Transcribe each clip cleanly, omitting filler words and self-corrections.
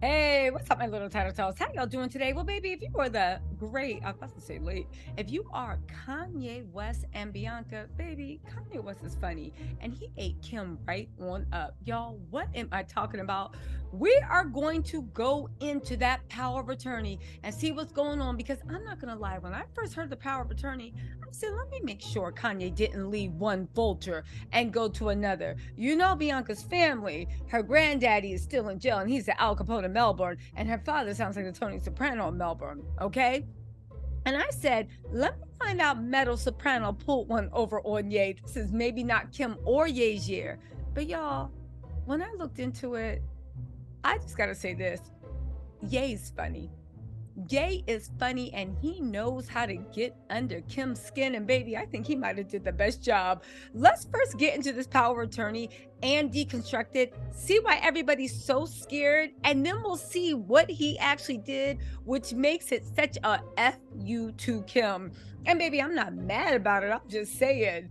Hey, what's up, my little tattletales? How y'all doing today? Well, baby, if you are the great, I was about to say late, if you are Kanye West and Bianca, baby, Kanye West is funny. And he ate Kim right on up. Y'all, what am I talking about? We are going to go into that power of attorney and see what's going on because I'm not going to lie. When I first heard the power of attorney, I said, let me make sure Kanye didn't leave one vulture and go to another. You know, Bianca's family, her granddaddy is still in jail and he's the Al Capone of Melbourne, and her father sounds like the Tony Soprano of Melbourne. Okay. And I said, let me find out Meadow Soprano pulled one over on Ye. This is maybe not Kim or Ye's year. But y'all, when I looked into it, I just got to say this. Ye's funny. Jay is funny and he knows how to get under Kim's skin. And baby, I think he might have did the best job. Let's first get into this power of attorney and deconstruct it, see why everybody's so scared, and then we'll see what he actually did, which makes it such a FU to Kim. And baby, I'm not mad about it. I'm just saying.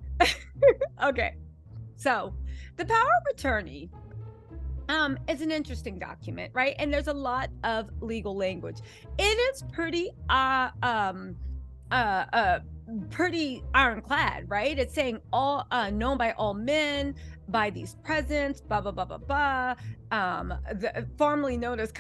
Okay. So the power of attorney it's an interesting document, right? And there's a lot of legal language. It is uh, uh, pretty ironclad, right? It's saying all known by all men, by these presents, blah blah blah blah blah. Formerly known as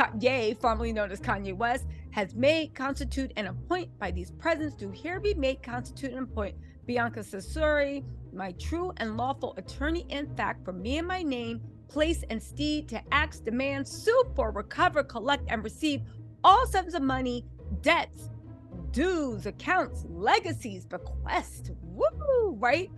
formerly known as Kanye West, has made, constitute, and appoint by these presents do here be made, constitute, and appoint Bianca Sassuri, my true and lawful attorney in fact, for me and my name, place, and steed to act, demand, sue for, recover, collect, and receive all sums of money, debts, dues, accounts, legacies, bequests, woo, right?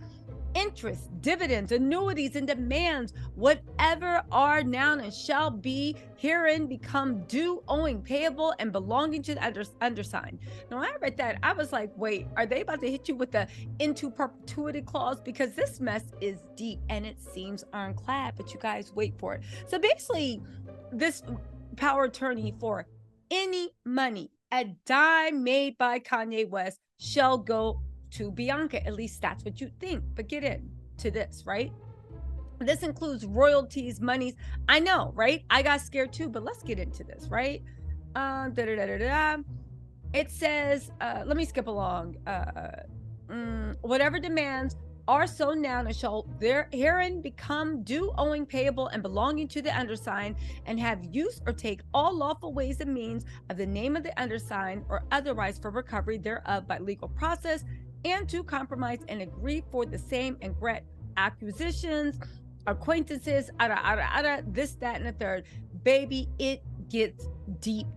Interest, dividends, annuities, and demands, whatever are now and shall be herein become due, owing, payable, and belonging to the undersigned. Now, when I read that, I was like, wait, are they about to hit you with the into perpetuity clause? Because this mess is deep and it seems ironclad, but you guys wait for it. So basically, this power attorney for any money, a dime made by Kanye West, shall go to Bianca. At least that's what you think. But get into this, right? This includes royalties, monies. I know, right? I got scared too, but let's get into this, right? It says, let me skip along. Whatever demands are so now and shall herein become due, owing, payable, and belonging to the undersigned, and have use or take all lawful ways and means of the name of the undersigned or otherwise for recovery thereof by legal process, and to compromise and agree for the same and grant acquisitions, acquaintances, this, that, and the third. Baby, it gets deep.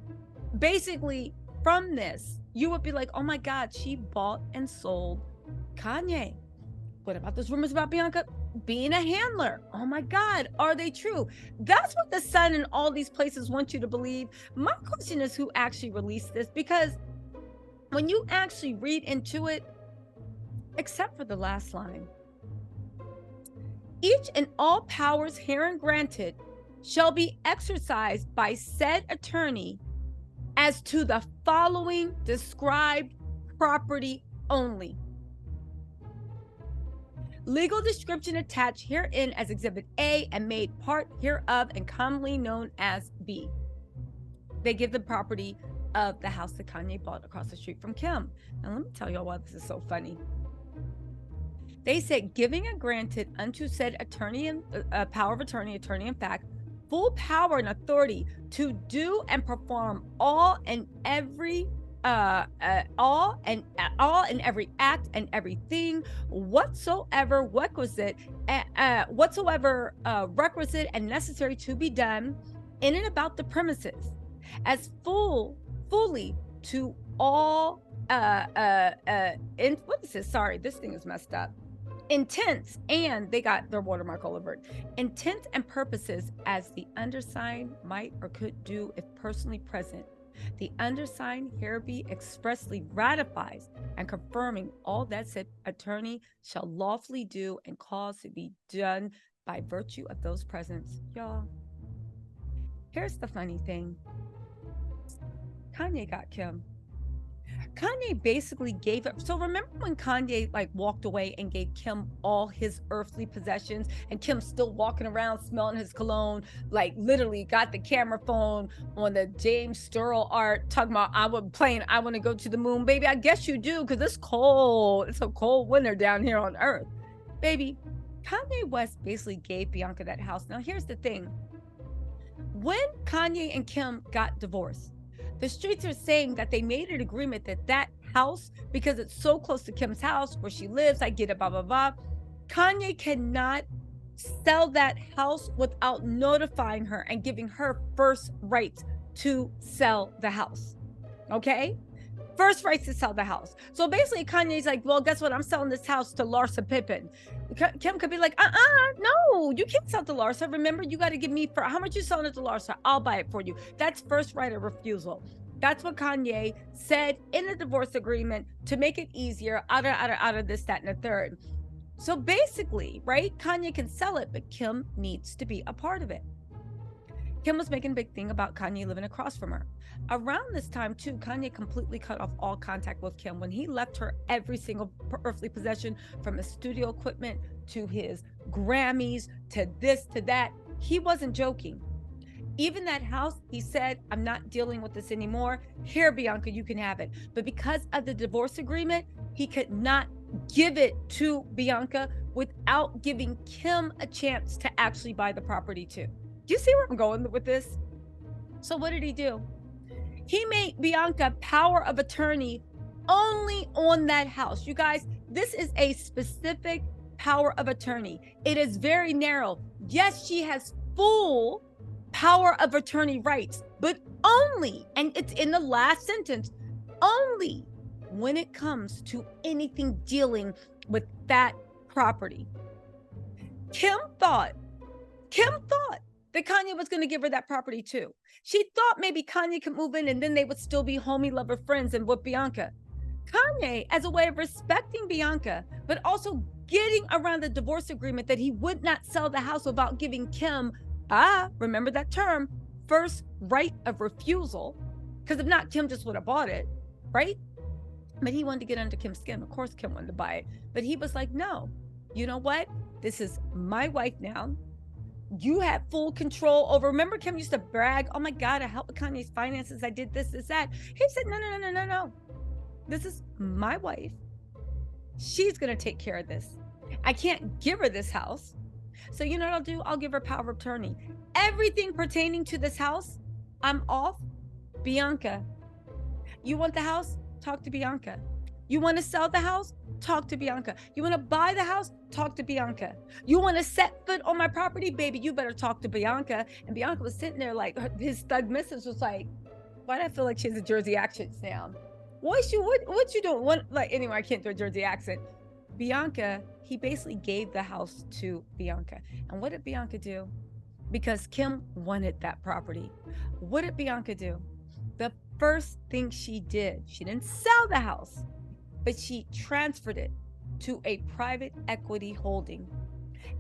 Basically, from this, you would be like, oh my God, she bought and sold Kanye. What about those rumors about Bianca being a handler? Oh my God, are they true? That's what the Sun and all these places want you to believe. My question is who actually released this? Because when you actually read into it, except for the last line, each and all powers herein granted shall be exercised by said attorney as to the following described property only. Legal description attached herein as Exhibit A and made part hereof and commonly known as B. They give the property of the house that Kanye bought across the street from Kim. Now, let me tell y'all why this is so funny. They said, giving and granted unto said attorney and power of attorney, attorney in fact, full power and authority to do and perform all and every every act and everything whatsoever requisite and necessary to be done in and about the premises, as fully to all in what is this? Sorry, this thing is messed up. Intents, and they got their watermark all over it. Intent and purposes as the undersigned might or could do if personally present. The undersigned hereby expressly ratifies and confirming all that said attorney shall lawfully do and cause to be done by virtue of those presents. Y'all, here's the funny thing. Kanye got Kim. Kanye basically gave up. So remember when Kanye like walked away and gave Kim all his earthly possessions, and Kim's still walking around smelling his cologne, like literally got the camera phone on the James Sturrell art, talking about I would playing I want to go to the moon, baby. I guess you do, because it's cold. It's a cold winter down here on Earth, baby. Kanye West basically gave Bianca that house. Now here's the thing: when Kanye and Kim got divorced, the streets are saying that they made an agreement that that house, because it's so close to Kim's house where she lives, I get it, blah, blah, blah. Kanye cannot sell that house without notifying her and giving her first rights to sell the house. Okay? First rights to sell the house. So basically, Kanye's like, well, guess what? I'm selling this house to Larsa Pippen. Kim could be like, no, you can't sell to Larsa. Remember, you got to give me for how much you selling it to Larsa? I'll buy it for you. That's first right of refusal. That's what Kanye said in the divorce agreement to make it easier out of this, that, and the third. So basically, right, Kanye can sell it, but Kim needs to be a part of it. Kim was making a big thing about Kanye living across from her. Around this time, too, Kanye completely cut off all contact with Kim. When he left her every single earthly possession, from his studio equipment to his Grammys to this to that, he wasn't joking. Even that house, he said, I'm not dealing with this anymore. Here, Bianca, you can have it. But because of the divorce agreement, he could not give it to Bianca without giving Kim a chance to actually buy the property too. Do you see where I'm going with this? So what did he do? He made Bianca power of attorney only on that house. You guys, this is a specific power of attorney. It is very narrow. Yes, she has full power of attorney rights, but only, and it's in the last sentence, only when it comes to anything dealing with that property. Kim thought that Kanye was going to give her that property too. She thought maybe Kanye could move in and then they would still be homie lover friends and with Bianca. Kanye, as a way of respecting Bianca, but also getting around the divorce agreement that he would not sell the house without giving Kim, remember that term, first right of refusal, because if not, Kim just would have bought it, right? But he wanted to get under Kim's skin. Of course, Kim wanted to buy it. But he was like, no, you know what? This is my wife now. You have full control over. Remember, Kim used to brag, oh my God, I helped with Kanye's finances. I did this, that. He said, no. This is my wife. She's going to take care of this. I can't give her this house. So you know what I'll do? I'll give her power of attorney. Everything pertaining to this house, I'm off. Bianca, you want the house? Talk to Bianca. You want to sell the house? Talk to Bianca. You want to buy the house? Talk to Bianca. You want to set foot on my property? Baby, you better talk to Bianca. And Bianca was sitting there like, his thug missus was like, why do I feel like she has a Jersey accent now? What you doing? Anyway, I can't do a Jersey accent. Bianca, he basically gave the house to Bianca. And what did Bianca do? Because Kim wanted that property. What did Bianca do? The first thing she did, she didn't sell the house, but she transferred it to a private equity holding.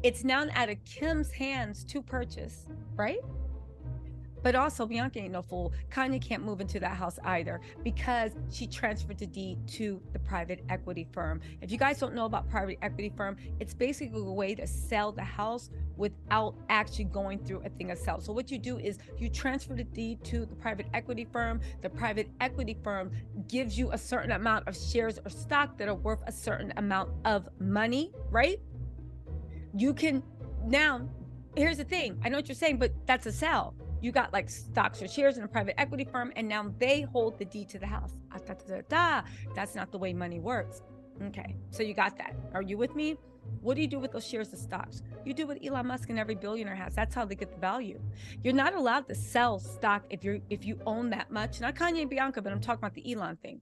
It's now out of Kim's hands to purchase, right? But also, Bianca ain't no fool. Kanye can't move into that house either because she transferred the deed to the private equity firm. If you guys don't know about private equity firm, it's basically a way to sell the house without actually going through a thing of sale. So what you do is you transfer the deed to the private equity firm. The private equity firm gives you a certain amount of shares or stock that are worth a certain amount of money, right? You can now, here's the thing. I know what you're saying, but that's a sell. You got like stocks or shares in a private equity firm, and now they hold the deed to the house. That's not the way money works. Okay, so you got that. Are you with me? What do you do with those shares of stocks? You do what Elon Musk and every billionaire has. That's how they get the value. You're not allowed to sell stock if you own that much. Not Kanye and Bianca, but I'm talking about the Elon thing.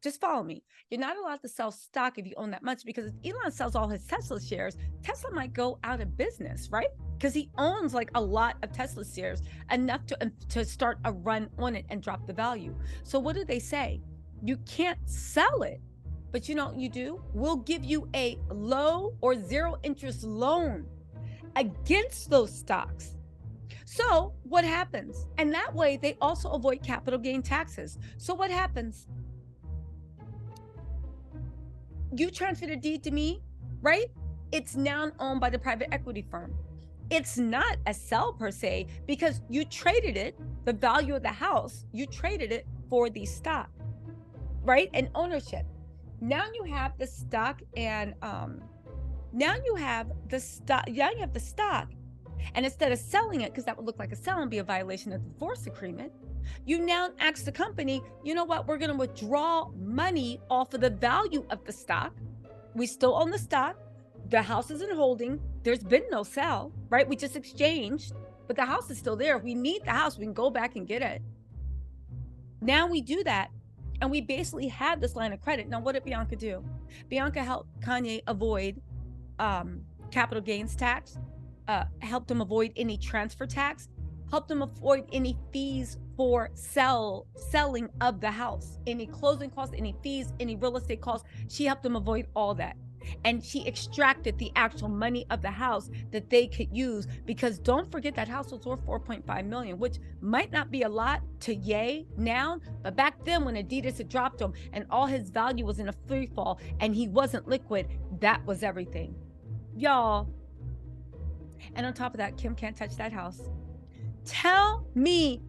Just follow me. You're not allowed to sell stock if you own that much, because if Elon sells all his Tesla shares, Tesla might go out of business, right? Because he owns like a lot of Tesla shares, enough to start a run on it and drop the value. So what do they say? You can't sell it, but you know what you do? We'll give you a low or zero interest loan against those stocks. So what happens? And that way they also avoid capital gain taxes. So what happens? You transferred a deed to me, right? It's now owned by the private equity firm. It's not a sell per se, because you traded it, the value of the house, you traded it for the stock, right? And ownership. Now you have the stock, and now you have the stock. Now you have the stock, and instead of selling it, because that would look like a sell and be a violation of the divorce agreement, you now ask the company, you know what, we're going to withdraw money off of the value of the stock. We still own the stock. The house is in holding. There's been no sale, right? We just exchanged, but the house is still there. If we need the house, we can go back and get it. Now we do that, and we basically have this line of credit. Now, what did Bianca do? Bianca helped Kanye avoid capital gains tax, helped him avoid any transfer tax, helped him avoid any fees for selling of the house, any closing costs, any fees, any real estate costs. She helped him avoid all that. And she extracted the actual money of the house that they could use, because don't forget that house was worth 4.5 million, which might not be a lot to Ye now, but back then when Adidas had dropped him and all his value was in a free fall and he wasn't liquid, that was everything, y'all. And on top of that, Kim can't touch that house. Tell me,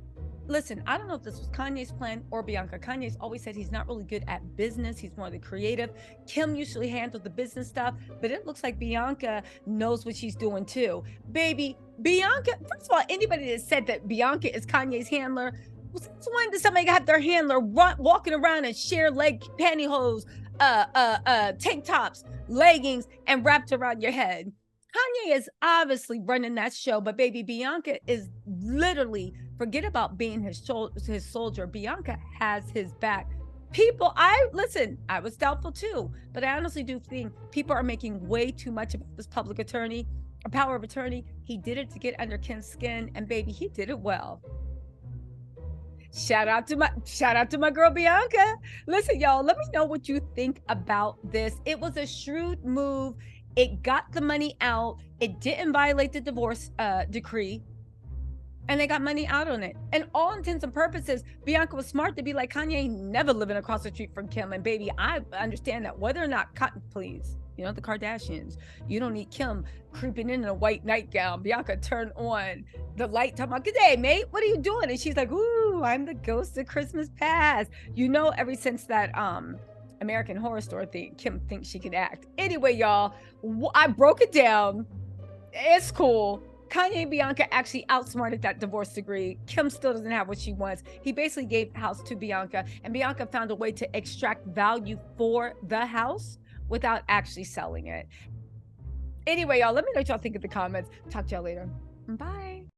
listen, I don't know if this was Kanye's plan or Bianca. Kanye's always said he's not really good at business. He's more the creative. Kim usually handles the business stuff, but it looks like Bianca knows what she's doing too. Baby, Bianca, first of all, anybody that said that Bianca is Kanye's handler, since when does somebody have their handler walking around in sheer leg pantyhose, tank tops, leggings, and wrapped around your head? Kanye is obviously running that show, but baby, Bianca is literally, forget about being his soldier. Bianca has his back. People, I was doubtful too, but I honestly do think people are making way too much about this public attorney, a power of attorney. He did it to get under Kim's skin, and baby, he did it well. Shout out to my girl Bianca. Listen, y'all, let me know what you think about this. It was a shrewd move. It got the money out. It didn't violate the divorce decree. And they got money out on it. And all intents and purposes, Bianca was smart to be like, Kanye ain't never living across the street from Kim. And baby, I understand that whether or not, please, you know, the Kardashians, you don't need Kim creeping in a white nightgown. Bianca turned on the light, talking about, good day, mate, what are you doing? And she's like, ooh, I'm the ghost of Christmas past. You know, ever since that American Horror Story thing, Kim thinks she can act. Anyway, y'all, I broke it down. It's cool. Kanye and Bianca actually outsmarted that divorce decree. Kim still doesn't have what she wants. He basically gave the house to Bianca, and Bianca found a way to extract value for the house without actually selling it. Anyway, y'all, let me know what y'all think in the comments. Talk to y'all later. Bye.